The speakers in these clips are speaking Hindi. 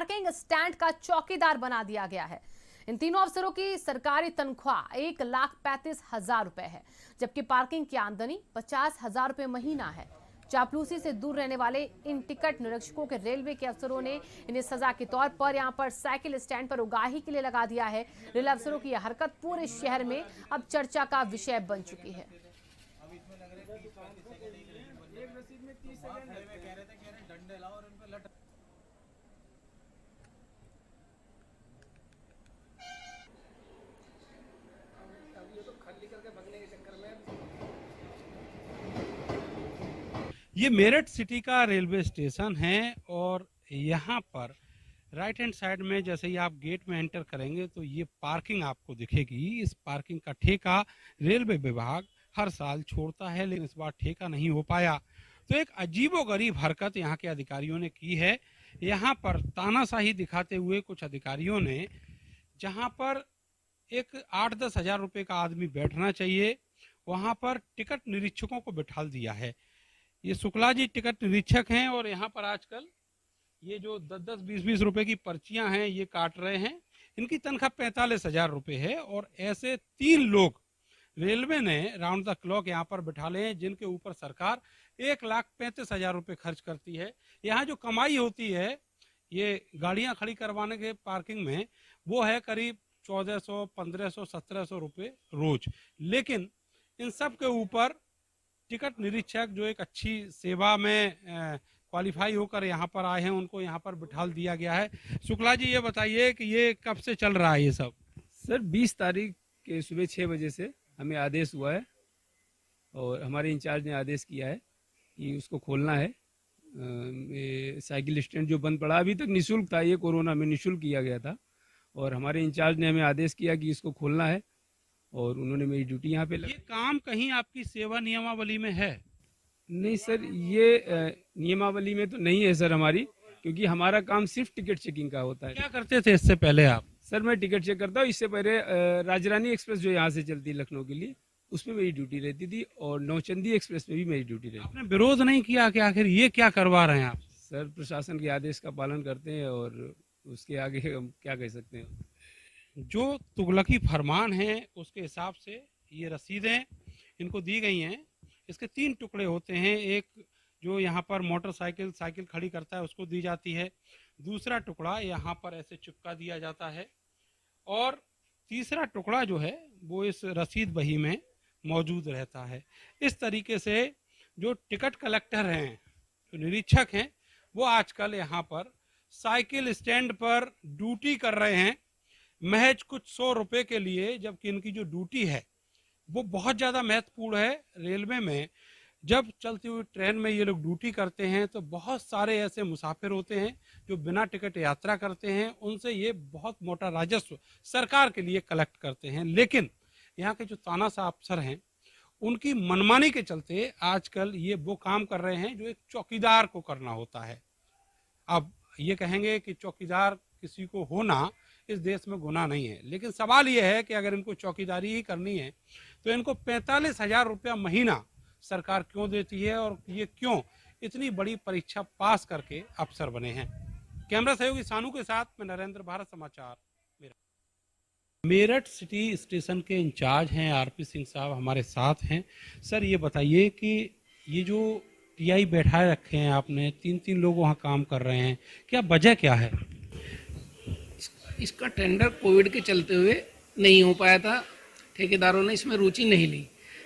पार्किंग स्टैंड का चौकीदार बना दिया गया है। इन तीनों अफसरों की सरकारी तनख्वाह 1,35,000 रुपए है, जबकि पार्किंग की आमदनी 50,000 रुपए महीना है। चापलूसी से दूर रहने वाले इन टिकट निरीक्षकों के रेलवे के अफसरों ने इन्हें सजा के तौर पर यहां पर साइकिल स्टैंड पर उगाही के लिए लगा दिया है। रेल अफसरों की यह हरकत पूरे शहर में अब चर्चा का विषय बन चुकी है। ये मेरठ सिटी का रेलवे स्टेशन है और यहाँ पर राइट हैंड साइड में जैसे ही आप गेट में एंटर करेंगे तो ये पार्किंग आपको दिखेगी। इस पार्किंग का ठेका रेलवे विभाग हर साल छोड़ता है, लेकिन इस बार ठेका नहीं हो पाया। तो एक अजीबोगरीब हरकत यहाँ के अधिकारियों ने की है। यहाँ पर तानाशाही दिखाते हुए कुछ अधिकारियों ने, जहाँ पर एक 8-10 हजार रुपए का आदमी बैठना चाहिए, वहां पर टिकट निरीक्षकों को बिठा दिया है। ये शुक्ला जी टिकट निरीक्षक हैं और यहाँ पर आजकल ये जो 10-10, 20-20 रुपए की पर्चियां हैं ये काट रहे हैं। इनकी तनख्वाह 45,000 रुपए है और ऐसे 3 लोग रेलवे ने राउंड द क्लॉक यहाँ पर बिठा ले हैं, जिनके ऊपर सरकार 1,35,000 रुपए खर्च करती है। यहाँ जो कमाई होती है ये गाड़ियां खड़ी करवाने के पार्किंग में, वो है करीब 1400, 1500, 1700 रुपए रोज। लेकिन इन सब के ऊपर टिकट निरीक्षक जो एक अच्छी सेवा में क्वालिफाई होकर यहाँ पर आए हैं, उनको यहाँ पर बिठा दिया गया है। शुक्ला जी ये बताइए कि ये कब से चल रहा है ये सब? सर 20 तारीख के सुबह 6 बजे से हमें आदेश हुआ है और हमारे इंचार्ज ने आदेश किया है कि उसको खोलना है। साइकिल स्टैंड जो बंद पड़ा अभी तक निःशुल्क था, ये कोरोना में निःशुल्क किया गया था और हमारे इंचार्ज ने हमें आदेश किया कि इसको खोलना है और उन्होंने मेरी ड्यूटी यहाँ पे ये काम कहीं आपकी सेवा नियमावली में है? नहीं सर, ये नियमावली में तो नहीं है सर हमारी, क्योंकि हमारा काम सिर्फ टिकट चेकिंग का होता है। क्या करते थे इससे पहले आप? सर मैं टिकट चेक करता हूँ। इससे पहले राजरानी एक्सप्रेस जो यहाँ से चलती है लखनऊ के लिए, उसमें मेरी ड्यूटी रहती थी और नौचंदी एक्सप्रेस में भी मेरी ड्यूटी रहती थी। आपने विरोध नहीं किया कि आखिर ये क्या करवा रहे हैं आप? सर प्रशासन के आदेश का पालन करते हैं और उसके आगे हम क्या कह सकते हैं। जो तुगलकी फरमान है उसके हिसाब से ये रसीदें इनको दी गई हैं। इसके 3 टुकड़े होते हैं। एक जो यहाँ पर मोटरसाइकिल साइकिल खड़ी करता है उसको दी जाती है, दूसरा टुकड़ा यहाँ पर ऐसे चिपका दिया जाता है और तीसरा टुकड़ा जो है वो इस रसीद बही में मौजूद रहता है। इस तरीके से जो टिकट कलेक्टर हैं, जो निरीक्षक हैं, वो आजकल यहाँ पर साइकिल स्टैंड पर ड्यूटी कर रहे हैं महज कुछ 100 रुपए के लिए, जबकि इनकी जो ड्यूटी है वो बहुत ज़्यादा महत्वपूर्ण है। रेलवे में जब चलती हुई ट्रेन में ये लोग ड्यूटी करते हैं तो बहुत सारे ऐसे मुसाफिर होते हैं जो बिना टिकट यात्रा करते हैं, उनसे ये बहुत मोटा राजस्व सरकार के लिए कलेक्ट करते हैं। लेकिन यहाँ के जो तानाशाह अफसर हैं उनकी मनमानी के चलते आजकल ये वो काम कर रहे हैं जो एक चौकीदार को करना होता है। अब ये कहेंगे कि चौकीदार किसी को होना इस देश में गुनाह नहीं है, लेकिन सवाल ये है कि अगर इनको चौकीदारी ही करनी है तो इनको 45,000 रुपया महीना सरकार क्यों देती है और ये क्यों इतनी बड़ी परीक्षा पास करके अफसर बने हैं। कैमरा सहयोगी सानू के साथ मैं नरेंद्र, भारत समाचार मेरठ सिटी स्टेशन के इंचार्ज हैं आरपी सिंह साहब हमारे साथ हैं। सर ये बताइए कि ये जो टीआई बैठाए रखे हैं आपने, 3-3 लोग वहाँ काम कर रहे हैं, क्या वजह क्या है? इसका टेंडर कोविड के चलते हुए नहीं हो पाया था, ठेकेदारों ने इसमें रुचि नहीं ली,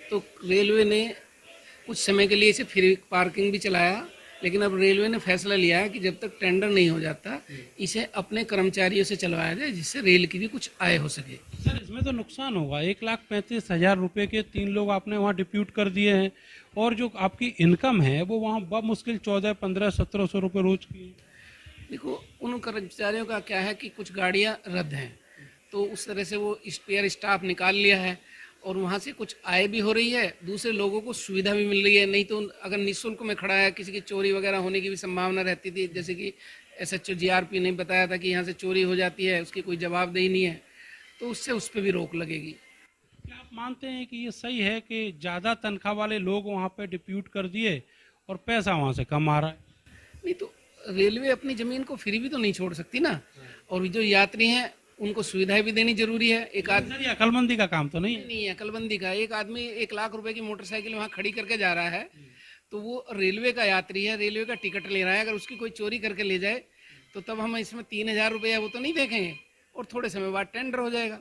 तो रेलवे ने कुछ समय के लिए इसे फ्री पार्किंग भी चलाया। लेकिन अब रेलवे ने फैसला लिया है कि जब तक टेंडर नहीं हो जाता इसे अपने कर्मचारियों से चलवाया जाए, जिससे रेल की भी कुछ आय हो सके। सर इसमें तो नुकसान होगा। 1,35,000 रुपए के 3 लोग आपने वहाँ डिप्यूट कर दिए हैं और जो आपकी इनकम है वो वहाँ बमुश्किल 14, 15, 1700 रुपये रोज की है। देखो उन कर्मचारियों का क्या है कि कुछ गाड़ियां रद्द हैं, तो उस तरह से वो स्पेयर स्टाफ निकाल लिया है और वहाँ से कुछ आय भी हो रही है, दूसरे लोगों को सुविधा भी मिल रही है। नहीं तो अगर निःशुल्क में खड़ा है, किसी की चोरी वगैरह होने की भी संभावना रहती थी। जैसे कि एसएचओ जीआरपी ने बताया था कि यहाँ से चोरी हो जाती है, उसकी कोई जवाबदेही नहीं है, तो उससे उस पर भी रोक लगेगी। क्या आप मानते हैं कि ये सही है कि ज़्यादा तनख्वाह वाले लोग वहाँ पे डिप्यूट कर दिए और पैसा वहाँ से कम आ रहा है? नहीं तो रेलवे अपनी जमीन को फ्री भी तो नहीं छोड़ सकती ना, और जो यात्री हैं उनको सुविधाएं भी देनी जरूरी है। एक आदमी सर, ये अकलमंदी का काम तो नहीं है? नहीं है अकलबंदी का, एक आदमी 1 लाख रुपए की मोटरसाइकिल वहां खड़ी करके जा रहा है, तो वो रेलवे का यात्री है, रेलवे का टिकट ले रहा है, अगर उसकी कोई चोरी करके ले जाए तो तब हम इसमें 3,000 रुपया वो तो नहीं देखेंगे, और थोड़े समय बाद टेंडर हो जाएगा।